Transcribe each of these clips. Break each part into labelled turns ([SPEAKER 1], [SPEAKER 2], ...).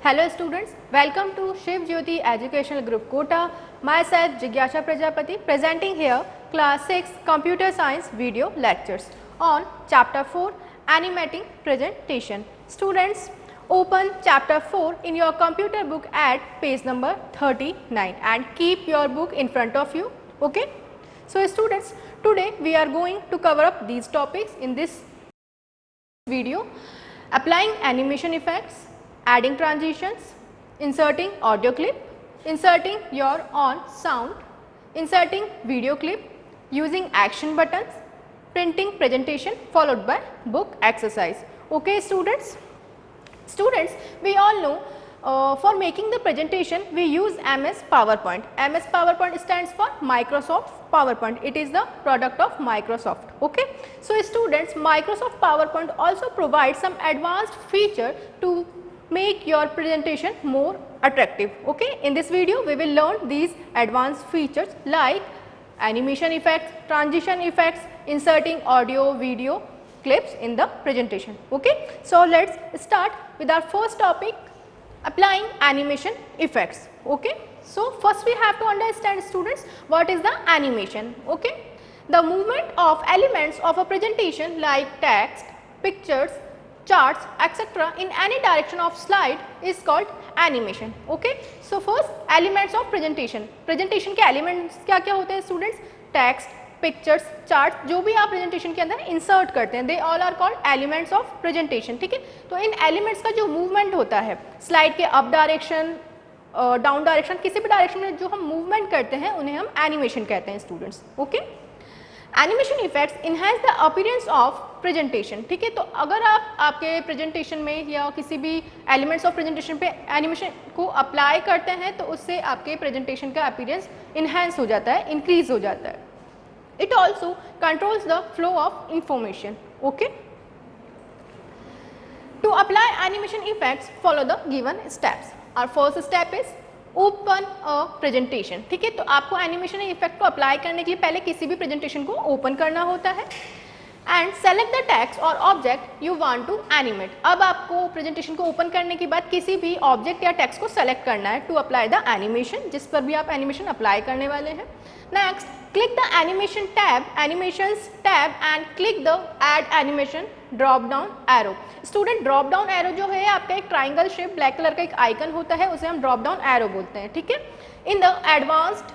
[SPEAKER 1] Hello students, welcome to Shiv Jyoti Educational Group Kota. Myself Jigyasha Prajapati presenting here class 6 Computer Science video lectures on chapter 4 Animating Presentation. Students, open chapter 4 in your computer book at page number 39 and keep your book in front of you. Okay? So students, today we are going to cover up these topics in this video: applying animation effects, adding transitions, inserting audio clip, inserting your own sound, inserting video clip, using action buttons, printing presentation followed by book exercise. Okay students? Students, we all know for making the presentation we use MS PowerPoint. MS PowerPoint stands for Microsoft PowerPoint. It is the product of Microsoft. Okay. So students, Microsoft PowerPoint also provides some advanced feature to make your presentation more attractive. Okay. In this video we will learn these advanced features like animation effects, transition effects, inserting audio, video clips in the presentation. Okay. So let's start with our first topic, applying animation effects. Okay. So first we have to understand, students, what is the animation. Okay. The movement of elements of a presentation like text, pictures, charts, etc. in any direction of slide is called animation. Okay. So first, elements of presentation. Presentation के elements क्या क्या होते हैं students? Text, pictures, charts, जो भी आप presentation के अंदर insert करते हैं, they all are called elements of presentation. ठीक है. तो इन elements का जो movement होता है, slide के up direction, down direction, किसी भी direction में जो हम movement करते हैं उन्हें हम animation कहते हैं students. Okay. Animation effects enhance the appearance of presentation. ठीक है. तो अगर आप आपके प्रेजेंटेशन में या किसी भी एलिमेंट्स ऑफ प्रेजेंटेशन पे एनिमेशन को अप्लाई करते हैं तो उससे आपके प्रेजेंटेशन का अपीयरेंस इनहेंस हो जाता है, इंक्रीज हो जाता है. It also controls the flow of information. Okay. To apply animation effects follow the given steps. Our first step is open a presentation. ठीक है. तो आपको एनिमेशन इफेक्ट को अप्लाई करने के लिए पहले किसी भी प्रेजेंटेशन को ओपन करना होता है एंड सेलेक्ट द टेक्स्ट और object you want to animate. अब आपको प्रेजेंटेशन को ओपन करने के बाद किसी भी ऑब्जेक्ट या टेक्स्ट को सेलेक्ट करना है टू अप्लाई द एनिमेशन, जिस पर भी आप एनिमेशन अप्लाई करने वाले हैं. Next, click the animation tab, animations tab and click the add animation drop down arrow. Student drop down arrow जो है आपका एक ट्राइंगल शेप ब्लैक कलर का एक आइकन होता है, उसे हम ड्रॉप डाउन एरो बोलते हैं. ठीक है. In the advanced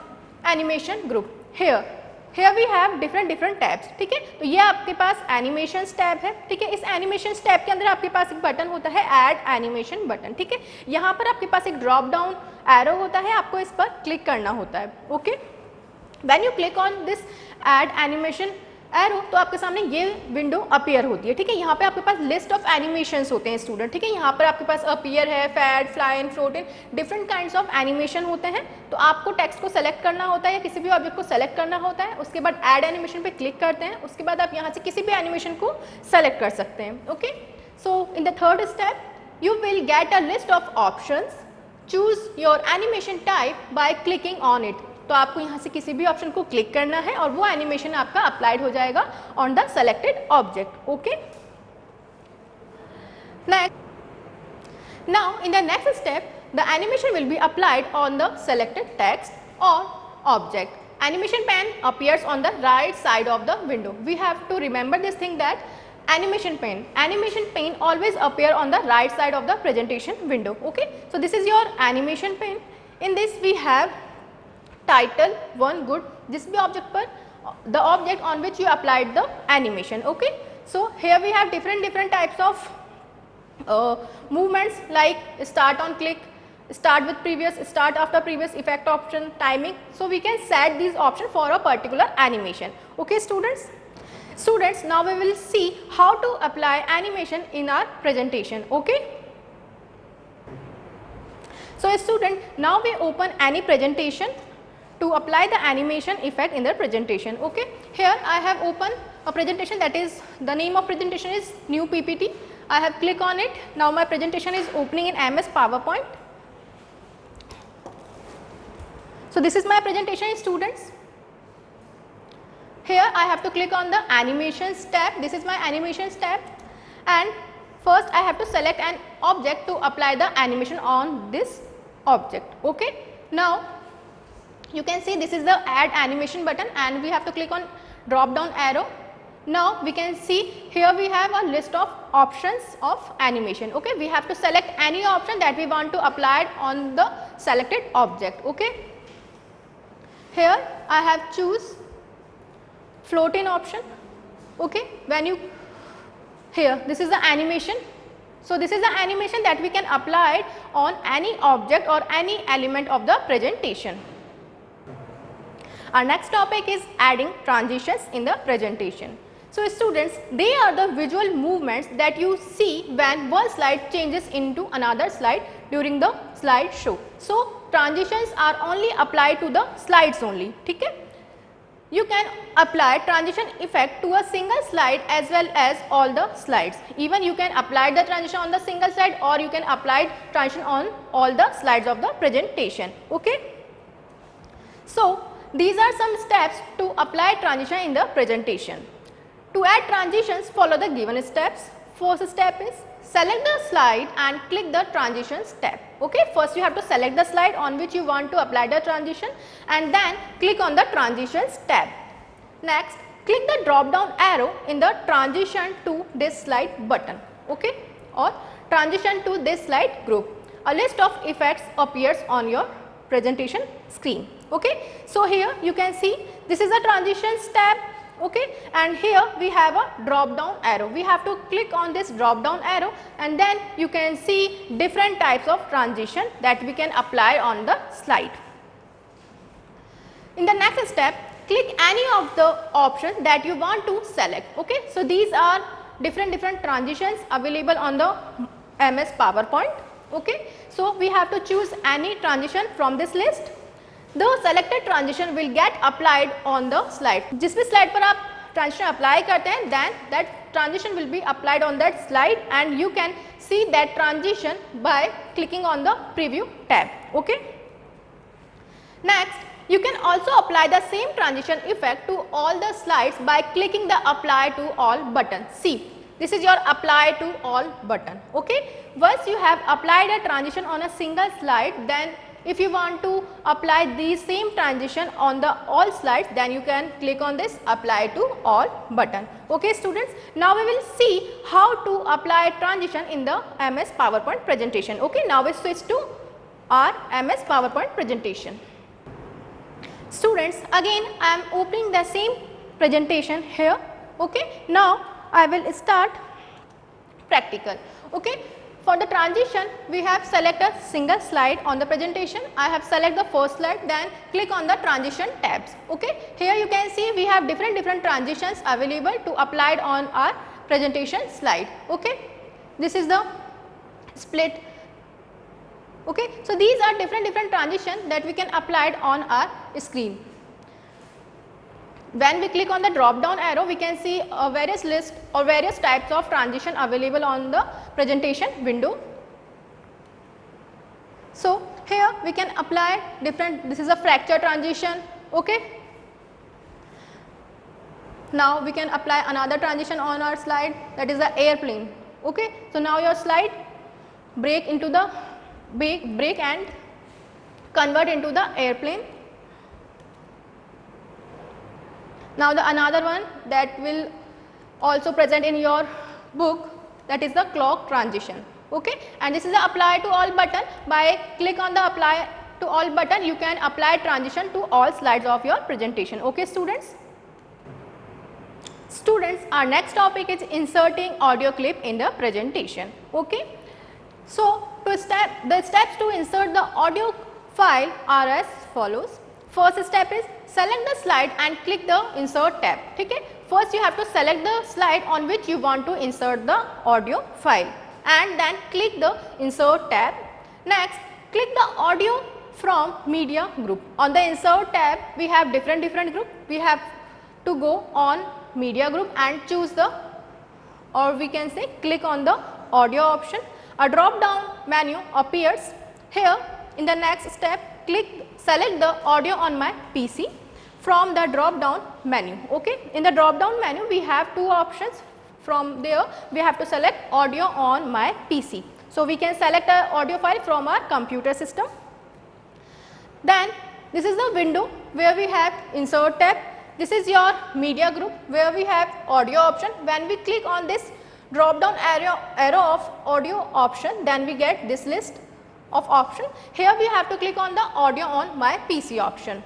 [SPEAKER 1] animation group here we have different tabs. ठीक है. तो ये आपके पास एनिमेशन टैब है. ठीक है. इस एनिमेशन टैब के अंदर आपके पास एक बटन होता है ऐड एनिमेशन बटन. ठीक है. यहाँ पर आपके पास एक ड्रॉप डाउन एरो होता है, आपको इस पर क्लिक करना होता है. Okay. When you click on this add animation arrow तो आपके सामने ये विंडो अपीयर होती है. ठीक है. यहाँ पे आपके पास लिस्ट ऑफ एनिमेशंस होते हैं स्टूडेंट. ठीक है. यहाँ पर आपके पास अपीयर है, fade, fly and float in, different kinds of animation होते हैं. तो आपको टेक्स्ट को सेलेक्ट करना होता है या किसी भी ऑब्जेक्ट को सेलेक्ट करना होता है. उसके बाद ऐड एनिमेशन पे क्लिक करते हैं. उसके बाद आप यहाँ से किसी भी एनिमेशन को सेलेक्ट कर सकते हैं. Okay. So in the third step you will get a list of options. Choose your animation type by clicking on it. तो आपको यहाँ से किसी भी ऑप्शन को क्लिक करना है और वो एनिमेशन आपका अप्लाइड हो जाएगा on the selected object. Okay. Now in the next step the animation will be applied on the selected text और object. Animation pane appears on the right side of the window. We have to remember this thing that animation pane always appear on the right side of the presentation window. Okay. So this is your animation pane. In this we have title one good, जिस भी object पर the object on which you applied the animation. Okay. So here we have different types of movements like start on click, start with previous, start after previous, effect option, timing. So we can set these options for a particular animation. Okay students. Students, now we will see how to apply animation in our presentation. Okay. So student, now we open any presentation to apply the animation effect in the presentation. Okay. Here I have opened a presentation, that is the name of presentation is new PPT. I have clicked on it. Now my presentation is opening in MS PowerPoint. So this is my presentation students. Here I have to click on the animations tab. This is my animations tab and first I have to select an object to apply the animation on this object. Okay. Now you can see this is the add animation button and we have to click on drop down arrow. Now we can see here we have a list of options of animation. Okay. We have to select any option that we want to apply on the selected object. Okay. Here I have choose float in option. Okay. When you here this is the animation. So this is the animation that we can apply on any object or any element of the presentation. Our next topic is adding transitions in the presentation. So students, they are the visual movements that you see when one slide changes into another slide during the slide show. So transitions are only applied to the slides only. Okay? You can apply transition effect to a single slide as well as all the slides. Even you can apply the transition on the single slide or you can apply transition on all the slides of the presentation. Okay? So these are some steps to apply transition in the presentation. To add transitions, follow the given steps. First step is select the slide and click the transitions tab. Okay, first you have to select the slide on which you want to apply the transition and then click on the transitions tab. Next, click the drop down arrow in the transition to this slide button. Okay, or transition to this slide group. A list of effects appears on your presentation screen. Okay, so here you can see this is the transitions tab. Okay, and here we have a drop down arrow. We have to click on this drop down arrow and then you can see different types of transition that we can apply on the slide. In the next step, click any of the options that you want to select. Okay, so these are different transitions available on the MS PowerPoint. Okay, so we have to choose any transition from this list. The selected transition will get applied on the slide. जिस भी slide पर आप transition apply करते हैं, then that transition will be applied on that slide and you can see that transition by clicking on the preview tab. Okay. Next, you can also apply the same transition effect to all the slides by clicking the apply to all button. See, this is your apply to all button. Okay. Once you have applied a transition on a single slide, then if you want to apply the same transition on the all slides, then you can click on this apply to all button. Okay students, now we will see how to apply transition in the MS PowerPoint presentation. Okay, now we switch to our MS PowerPoint presentation. Students, again I am opening the same presentation here. Okay, now I will start practical. Okay. For the transition, we have select a single slide on the presentation. I have select the first slide, then click on the transition tabs. Okay. Here you can see we have different transitions available to apply on our presentation slide. Okay. This is the split. Okay. So these are different transitions that we can apply on our screen. When we click on the drop down arrow, we can see a various list or various types of transition available on the presentation window. So here we can apply different, this is a fracture transition. Okay. Now we can apply another transition on our slide, that is the airplane. Okay. So now your slide break into the break and convert into the airplane. Now the another one that will also present in your book, that is the clock transition. Okay, and this is the apply to all button. By click on the apply to all button, you can apply transition to all slides of your presentation. Okay students. Students, our next topic is inserting audio clip in the presentation. Okay. So the steps to insert the audio file are as follows. First step is select the slide and click the insert tab. Okay. First you have to select the slide on which you want to insert the audio file and then click the insert tab. Next, click the audio from media group. On the insert tab, we have different group. We have to go on media group and choose the, or we can say click on the audio option. A drop down menu appears here. In the next step, select the audio on my PC from the drop down menu. Okay. In the drop down menu, we have two options. From there we have to select audio on my PC. So we can select an audio file from our computer system. Then this is the window where we have insert tab. This is your media group where we have audio option. When we click on this drop down arrow of audio option, then we get this list of option. Here we have to click on the audio on my PC option.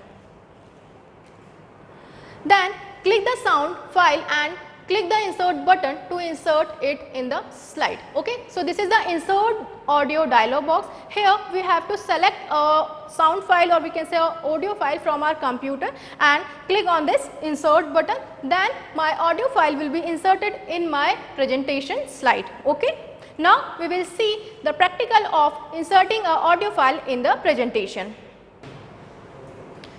[SPEAKER 1] Then click the sound file and click the insert button to insert it in the slide. Okay. So this is the insert audio dialog box. Here we have to select a sound file, or we can say a audio file from our computer, and click on this insert button. Then my audio file will be inserted in my presentation slide. Okay. Now we will see the practical of inserting a audio file in the presentation.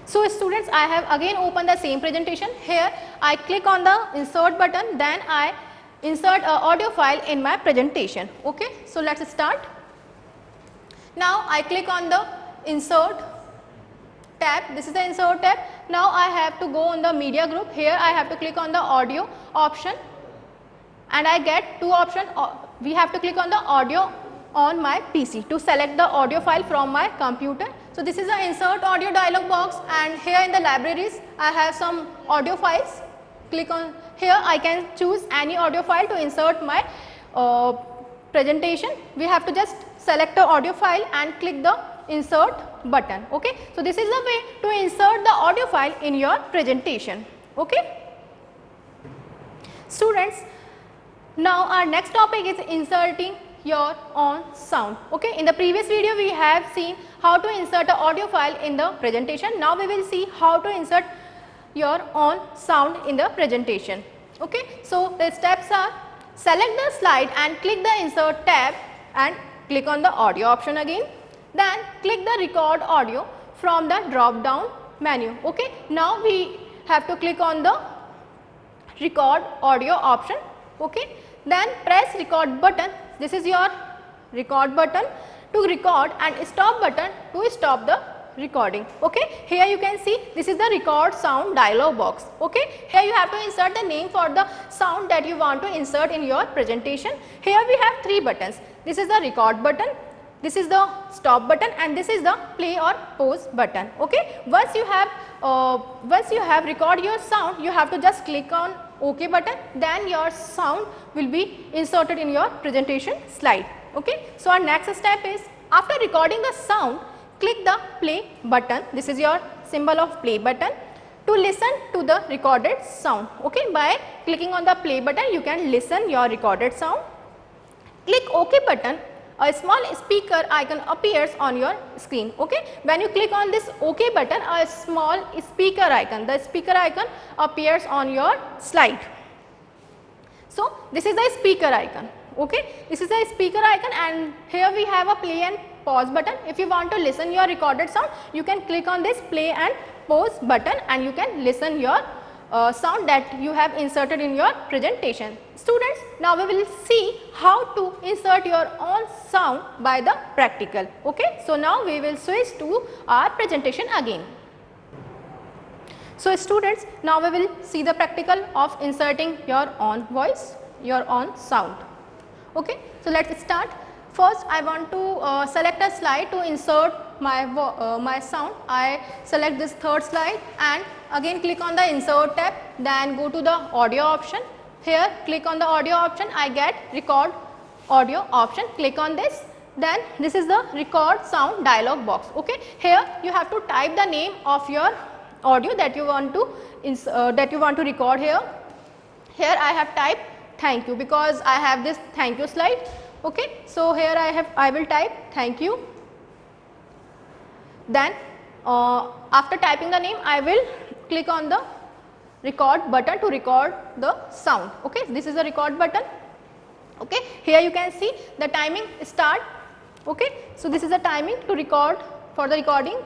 [SPEAKER 1] So students, I have again opened the same presentation. Here I click on the insert button, then I insert a audio file in my presentation. Okay. So let us start. Now I click on the insert tab. This is the insert tab. Now I have to go on the media group. Here I have to click on the audio option, and I get two options. We have to click on the audio on my PC to select the audio file from my computer. So this is the insert audio dialog box, and here in the libraries I have some audio files. Click on here, I can choose any audio file to insert my presentation. We have to just select the audio file and click the insert button. Okay. So this is the way to insert the audio file in your presentation. Okay. Students, now our next topic is inserting your own sound. Okay. In the previous video we have seen how to insert an audio file in the presentation. Now we will see how to insert your own sound in the presentation. Okay. So the steps are: select the slide and click the insert tab and click on the audio option again. Then click the record audio from the drop down menu. Okay. Now we have to click on the record audio option. Okay. Then press record button. This is your record button to record, and stop button to stop the recording. Okay. Here you can see this is the record sound dialog box. Okay. Here you have to insert the name for the sound that you want to insert in your presentation. Here we have three buttons. This is the record button, this is the stop button, and this is the play or pause button. Okay. Once you have record your sound, you have to just click on OK button, then your sound will be inserted in your presentation slide. Okay. So our next step is, after recording the sound, click the play button. This is your symbol of play button to listen to the recorded sound. Okay. By clicking on the play button, you can listen your recorded sound. Click OK button. A small speaker icon appears on your screen. Okay. When you click on this OK button, a small speaker icon, the speaker icon appears on your slide. So this is the speaker icon. Okay. This is the speaker icon, and here we have a play and pause button. If you want to listen your recorded sound, you can click on this play and pause button, and you can listen your sound that you have inserted in your presentation. Students, now we will see how to insert your own sound by the practical. Okay. So now we will switch to our presentation again. So students, now we will see the practical of inserting your own voice, your own sound. Okay. So let us start. First I want to select a slide to insert my sound. I select this third slide and again click on the insert tab, then go to the audio option. Here click on the audio option, I get record audio option, click on this. Then this is the record sound dialog box. Okay. Here you have to type the name of your audio that you want to record here. Here I have typed thank you because I have this thank you slide. Okay. So here I will type thank you. Then after typing the name, I will click on the record button to record the sound. Okay. This is the record button. Okay. Here you can see the timing start. Okay. So this is the timing to record for the recording.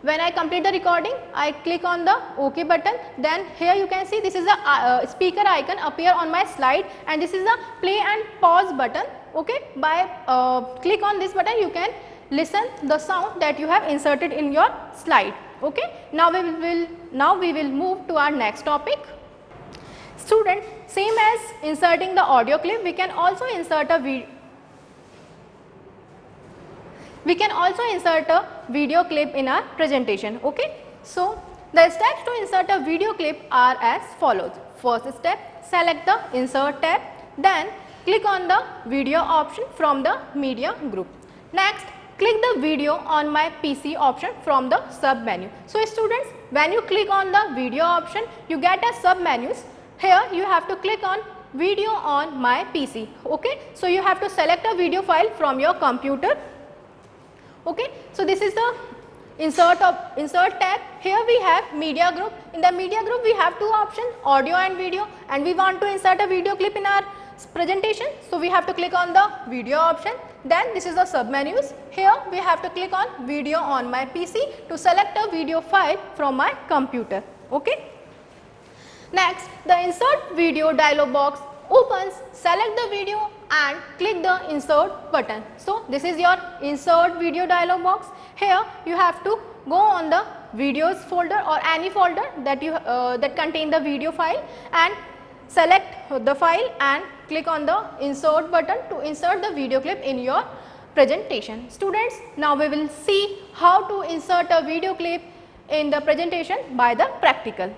[SPEAKER 1] When I complete the recording, I click on the OK button. Then here you can see this is the speaker icon appear on my slide, and this is the play and pause button. Okay. By click on this button, you can listen the sound that you have inserted in your slide. Okay. Now we will move to our next topic. Students, same as inserting the audio clip, we can also insert a We can also insert a video clip in our presentation. Okay. So, the steps to insert a video clip are as follows. First step, select the insert tab, then click on the video option from the media group. Next, click the video on my PC option from the sub menu. So, students, when you click on the video option, you get a sub menus. Here you have to click on video on my PC. Okay. So, you have to select a video file from your computer. Okay. So, this is the insert tab. Here we have media group. In the media group we have two options, audio and video, and we want to insert a video clip in our presentation. So, we have to click on the video option. Then this is the sub menus. Here we have to click on video on my PC to select a video file from my computer. Okay. Next, the insert video dialog box opens. Select the video and click the insert button. So, this is your insert video dialog box. Here you have to go on the videos folder or any folder that you that contain the video file and select the file and click on the insert button to insert the video clip in your presentation. Students, now we will see how to insert a video clip in the presentation by the practical.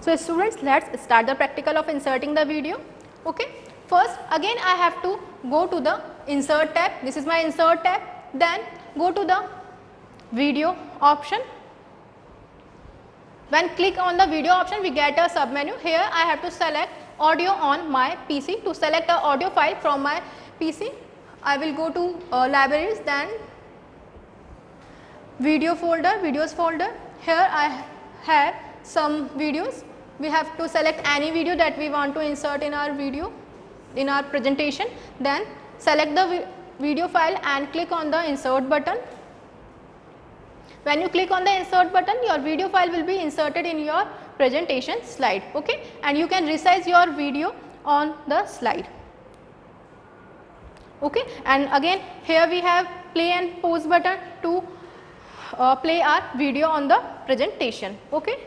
[SPEAKER 1] So, students, let us start the practical of inserting the video. Okay. First, again I have to go to the insert tab. This is my insert tab. Then go to the video option. When click on the video option, we get a sub menu. Here I have to select audio on my PC. To select an audio file from my PC, I will go to libraries, then video folder, videos folder. Here I have some videos. We have to select any video that we want to insert in our video, in our presentation. Then select the video file and click on the insert button. When you click on the insert button, your video file will be inserted in your presentation slide. Okay. And you can resize your video on the slide. Okay. And again here we have play and pause button to play our video on the presentation. Okay.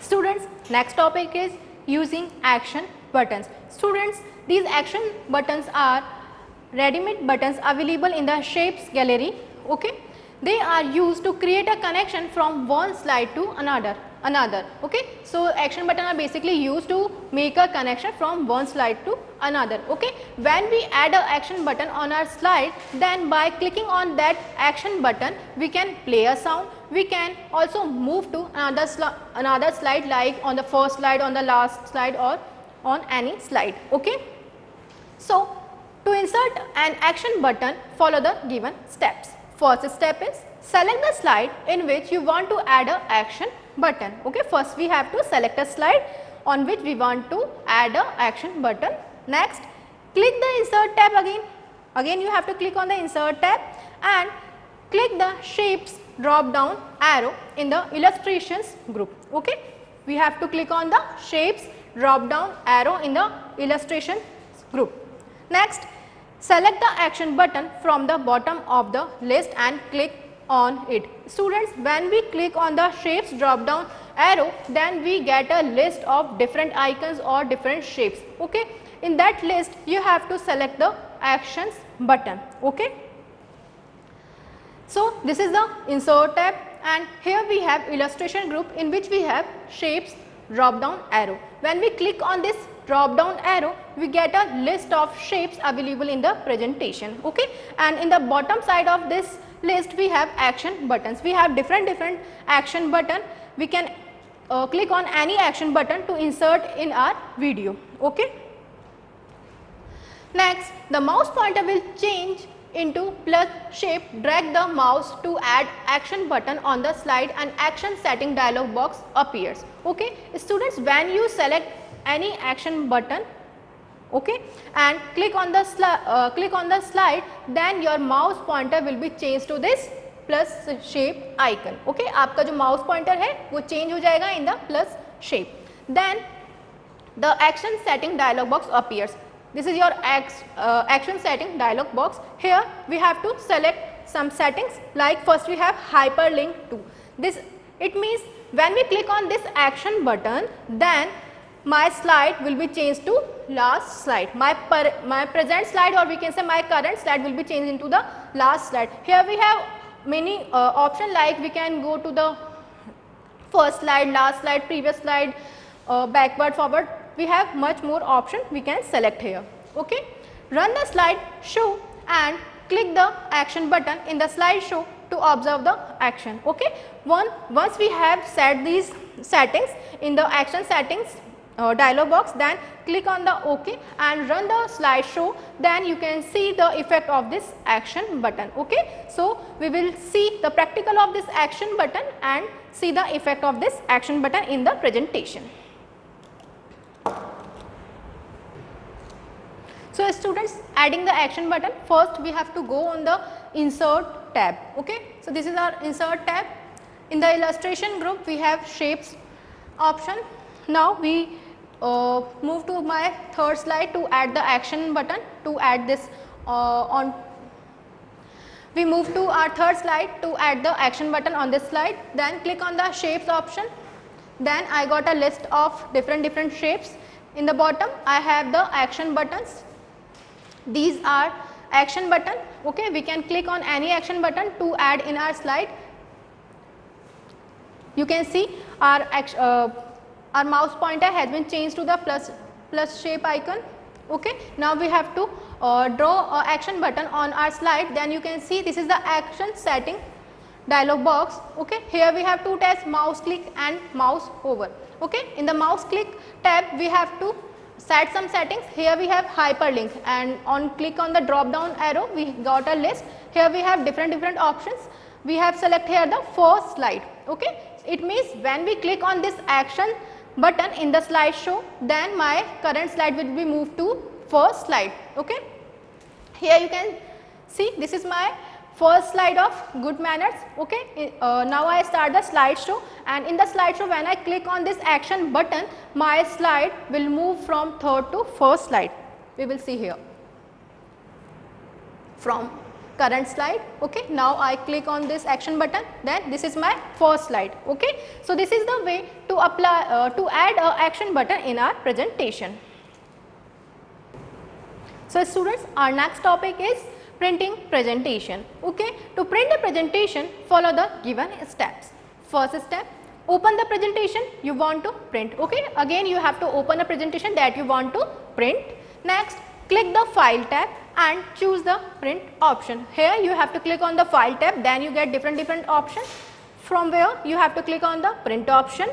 [SPEAKER 1] Students, next topic is using action buttons. Students, these action buttons are ready-made buttons available in the shapes gallery. Okay. They are used to create a connection from one slide to another. Okay. So, action button are basically used to make a connection from one slide to another. Okay. When we add a action button on our slide, then by clicking on that action button, we can play a sound. We can also move to another slide, like on the first slide, on the last slide, or on any slide. Okay. So, to insert an action button, follow the given steps. First step is select the slide in which you want to add a action button. Okay. First we have to select a slide on which we want to add a action button. Next, click the insert tab again. Again you have to click on the insert tab and click the shapes drop down arrow in the illustrations group. Okay. We have to click on the shapes drop down arrow in the illustrations group. Next, select the action button from the bottom of the list and click on it. Students, when we click on the shapes drop down arrow, then we get a list of different icons or different shapes. Okay. In that list, you have to select the actions button. Okay. So, this is the insert tab and here we have illustration group in which we have shapes drop down arrow. When we click on this drop down arrow, we get a list of shapes available in the presentation. Okay. And in the bottom side of this list we have action buttons. We have different action button. We can click on any action button to insert in our video. Okay. Next, the mouse pointer will change into plus shape. Drag the mouse to add action button on the slide and action setting dialog box appears. Okay. Students, when you select any action button, okay, and click on the slide, then your mouse pointer will be changed to this plus shape icon. Okay. आपका जो mouse pointer है वो change हो जाएगा in the plus shape. Then the action setting dialog box appears. This is your action setting dialog box. Here we have to select some settings, like first we have hyperlink to. This, it means when we click on this action button, then my slide will be changed to last slide. My present slide, or we can say my current slide, will be changed into the last slide. Here we have many options, like we can go to the first slide, last slide, previous slide, backward, forward. We have much more option we can select here. Okay. Run the slide show and click the action button in the slideshow to observe the action. Okay. Once we have set these settings in the action settings dialog box, then click on the OK and run the slideshow. Then you can see the effect of this action button. Okay. So, we will see the practical of this action button and see the effect of this action button in the presentation. So, students, adding the action button, first we have to go on the insert tab. Okay. So, this is our insert tab. In the illustration group we have shapes option. Now, we move to my third slide to add the action button. To add this we move to our third slide to add the action button on this slide. Then click on the shapes option. Then I got a list of different shapes. In the bottom I have the action buttons. These are action button. Okay, we can click on any action button to add in our slide. You can see our mouse pointer has been changed to the plus shape icon. Okay. Now, we have to draw a action button on our slide. Then you can see this is the action setting dialog box. Okay. Here we have two tabs, mouse click and mouse over. Okay. In the mouse click tab we have to set some settings. Here we have hyperlink, and on click on the drop down arrow we got a list. Here we have different options. We have select here the first slide. Okay. It means when we click on this action button in the slideshow, then my current slide will be moved to first slide. Okay. Here you can see this is my first slide of good manners. Okay. Now I start the slideshow, and in the slideshow when I click on this action button, my slide will move from third to first slide. We will see here from current slide. Okay. Now I click on this action button, then this is my first slide. Okay. So, this is the way to apply to add a action button in our presentation. So, students, our next topic is printing presentation. Okay. To print the presentation, follow the given steps. First step, open the presentation you want to print. Okay. Again you have to open a presentation that you want to print. Next, click the file tab and choose the print option. Here you have to click on the file tab, then you get different options, from where you have to click on the print option.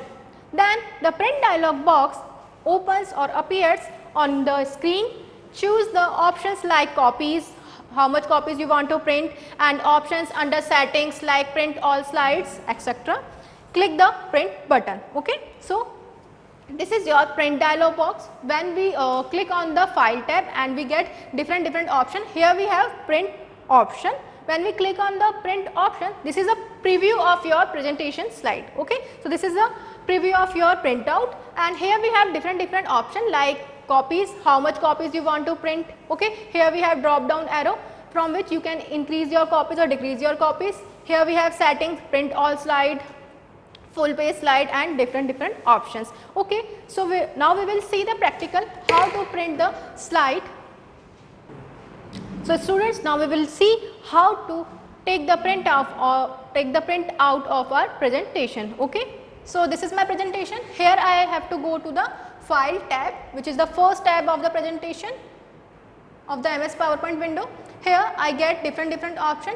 [SPEAKER 1] Then the print dialog box opens or appears on the screen. Choose the options like copies, how much copies you want to print, and options under settings like print all slides, etc. Click the print button. Okay. So, this is your print dialog box. When we click on the file tab and we get different option, here we have print option. When we click on the print option, this is a preview of your presentation slide. Okay. So, this is a preview of your printout, and here we have different option like copies, how much copies you want to print. Okay. Here we have drop down arrow from which you can increase your copies or decrease your copies. Here we have settings, print all slide, full page slide, and different options. Okay. So, now we will see the practical how to print the slide. So, students, now we will see how to take the print out of our presentation. Okay. So, this is my presentation. Here I have to go to the file tab, which is the first tab of the presentation of the MS PowerPoint window. Here I get different option.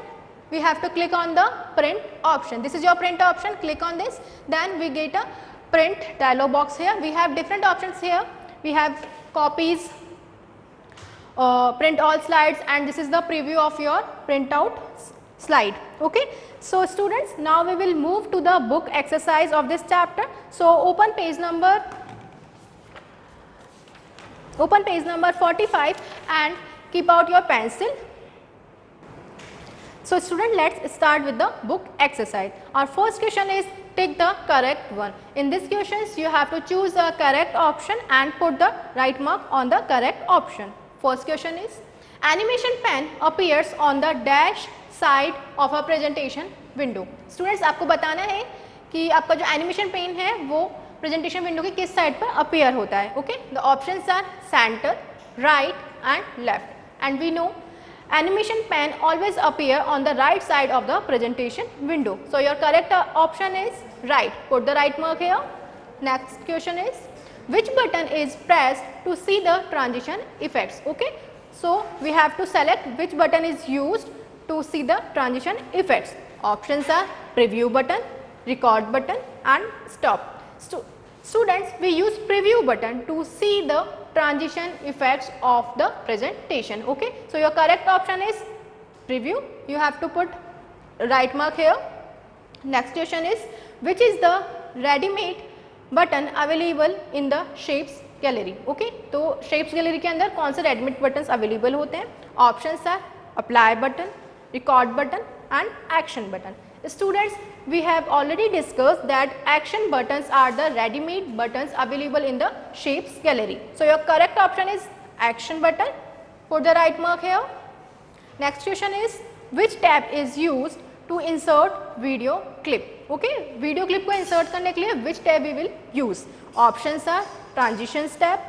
[SPEAKER 1] We have to click on the print option. This is your print option. Click on this, then we get a print dialog box. Here we have different options. Here we have copies, print all slides, and this is the preview of your printout slide. Okay. So, students, now we will move to the book exercise of this chapter. So, open page number 45 and keep out your pencil. So, student, let us start with the book exercise. Our first question is take the correct one. In this questions you have to choose the correct option and put the right mark on the correct option. First question is animation pen appears on the dash side of a presentation window. Students, आपको बताना है कि आपका जो animation pen है वो presentation window के किस साइड पर अपीयर होता है. Okay, the options are centre, right and left. And we know animation pen always appear on the right side of the presentation window. So your correct option is right. Put the right mark here. Next question is, which button is pressed to see the transition effects? Okay, so we have to select which button is used to see the transition effects. Options are preview button, record button and stop. Students, we use preview button to see the transition effects of the presentation. Okay, so your correct option is preview. You have to put right mark here. Next question is, which is the ready-made button available in the shapes gallery? Okay, तो shapes gallery के अंदर कौन से ready-made buttons available होते हैं? Options are apply button, record button and action button. Students, we have already discussed that action buttons are the ready-made buttons available in the shapes gallery. So your correct option is action button. Put the right mark here. Next question is, which tab is used to insert video clip? Okay, video clip को insert करने के लिए which tab we will use? Options are transitions tab,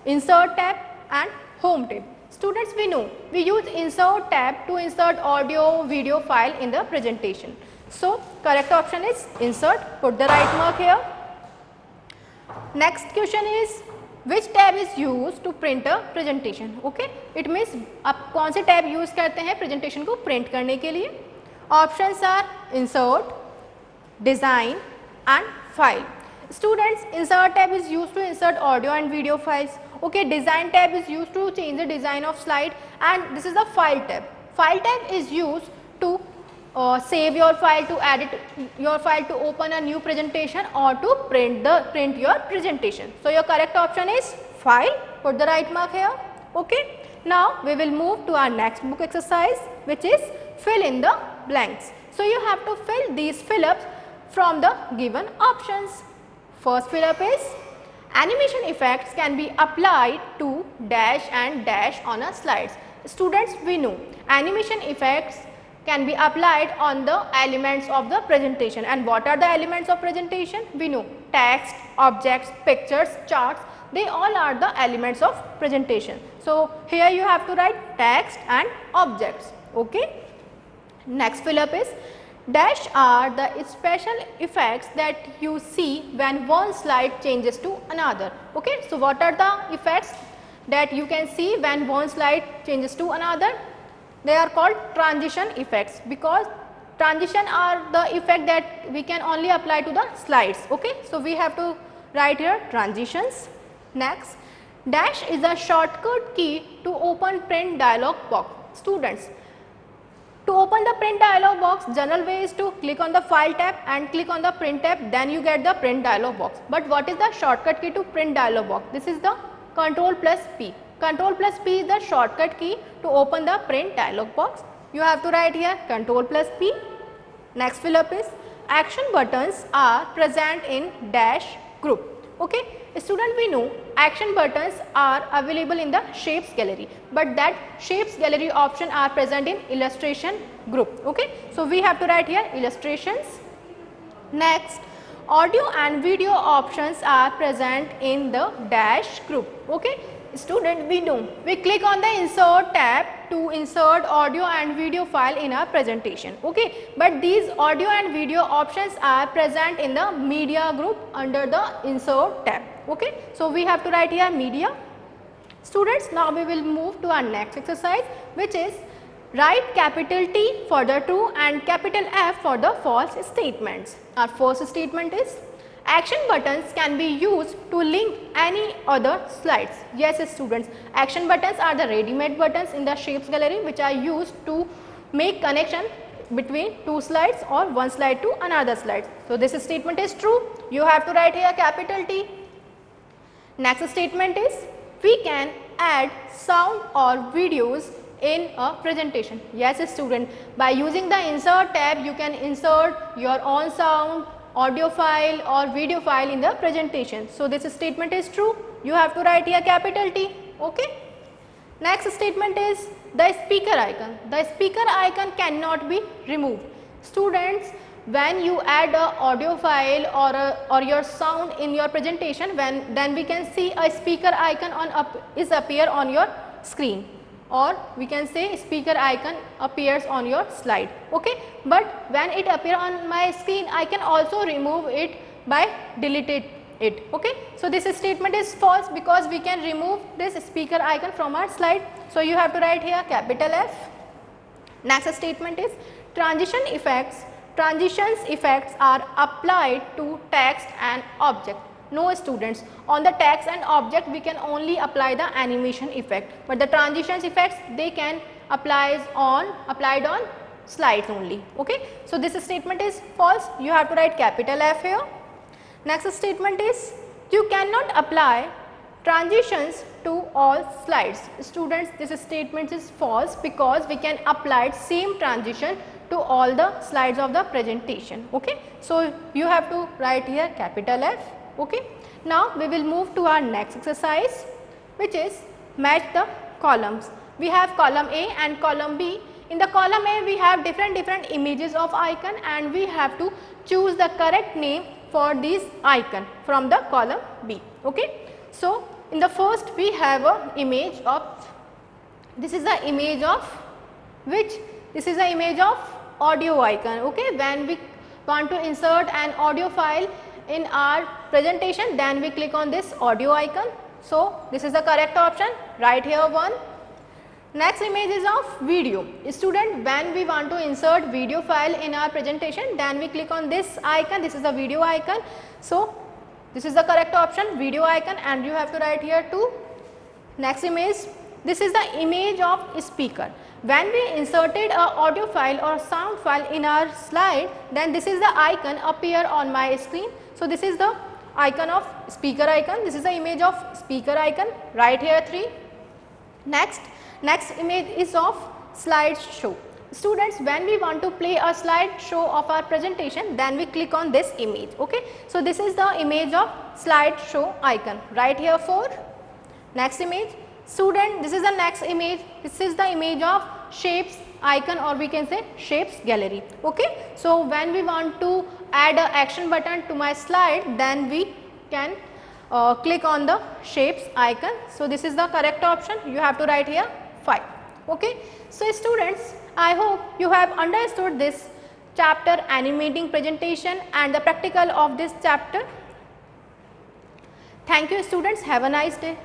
[SPEAKER 1] insert tab and home tab. Students, we know we use insert tab to insert audio video file in the presentation. So correct option is insert. Put the right mark here. Next question is, which tab is used to print a presentation? Okay, it means आप कौन से tab use करते हैं presentation को print करने के लिए? Options are insert, design and file. Students, insert tab is used to insert audio and video files. Okay, design tab is used to change the design of slide, and this is the file tab. File tab is used to save your file, to edit your file, to open a new presentation or to print your presentation. So your correct option is file. Put the right mark here. Okay, now we will move to our next book exercise, which is fill in the blanks. So you have to fill these fill-ups from the given options. First fill-up is, animation effects can be applied to dash and dash on a slides. Students, we know animation effects can be applied on the elements of the presentation. And what are the elements of presentation? We know text, objects, pictures, charts, they all are the elements of presentation. So here you have to write text and objects. Okay. Next fill-up is, dash are the special effects that you see when one slide changes to another. Okay, so what are the effects that you can see when one slide changes to another? They are called transition effects, because transition are the effect that we can only apply to the slides. Okay, so we have to write here transitions. Next, dash is a shortcut key to open print dialog box. Students, to open the print dialog box, general way is to click on the file tab and click on the print tab, then you get the print dialog box. But what is the shortcut key to print dialog box? This is the Ctrl plus P. Ctrl plus P is the shortcut key to open the print dialog box. You have to write here Ctrl plus P. Next fill-up is, action buttons are present in dash group. Okay, student, we know action buttons are available in the shapes gallery, but that shapes gallery option are present in illustration group. Okay, so we have to write here illustrations. Next, audio and video options are present in the dash group. Okay, student, we know we click on the insert tab to insert audio and video file in our presentation. Okay, but these audio and video options are present in the media group under the insert tab. Okay, so we have to write here media. Students, now we will move to our next exercise, which is write capital T for the true and capital F for the false statements. Our first statement is, action buttons can be used to link any other slides. Yes students, action buttons are the ready-made buttons in the shapes gallery which are used to make connection between two slides or one slide to another slide. So this statement is true. You have to write here capital T. Next statement is, we can add sound or videos in a presentation. Yes student, by using the insert tab you can insert your own sound, audio file or video file in the presentation. So this statement is true. You have to write here capital T. Okay. Next statement is the speaker icon. The speaker icon cannot be removed. Students, when you add a audio file or your sound in your presentation, then we can see a speaker icon is appear on your screen, or we can say speaker icon appears on your slide. Okay, but when it appear on my screen, I can also remove it by deleting it. Okay, so this statement is false because we can remove this speaker icon from our slide. So you have to write here capital F. Next statement is transitions effects are applied to text and object. No students, on the text and object we can only apply the animation effect, but the transitions effects they can applied on slides only. Okay, so this statement is false. You have to write capital F here. Next statement is you cannot apply transitions to all slides. Students, this statement is false because we can apply same transition to all the slides of the presentation. Okay, so you have to write here capital F. Okay, now we will move to our next exercise, which is match the columns. We have column A and column B. In the column A we have different images of icon, and we have to choose the correct name for these icon from the column B. Okay, so in the first we have a image of, this is the image of which, this is the image of audio icon. Okay, when we want to insert an audio file in our presentation, then we click on this audio icon. So this is the correct option, right here 1. Next image is of video. Student, when we want to insert video file in our presentation, then we click on this icon, this is the video icon. So this is the correct option, video icon, and you have to write here 2. Next image, this is the image of speaker. When we inserted a audio file or sound file in our slide, then this is the icon appear on my screen. So this is the icon of speaker icon, this is the image of speaker icon, right here 3. Next image is of slideshow. Students, when we want to play a slideshow of our presentation, then we click on this image. Okay, so this is the image of slideshow icon, right here 4. Next image, student, this is the next image, this is the image of shapes icon, or we can say shapes gallery. Okay, so when we want to add a action button to my slide, then we can click on the shapes icon. So this is the correct option, you have to write here 5. Okay, so students, I hope you have understood this chapter animating presentation and the practical of this chapter. Thank you students, have a nice day.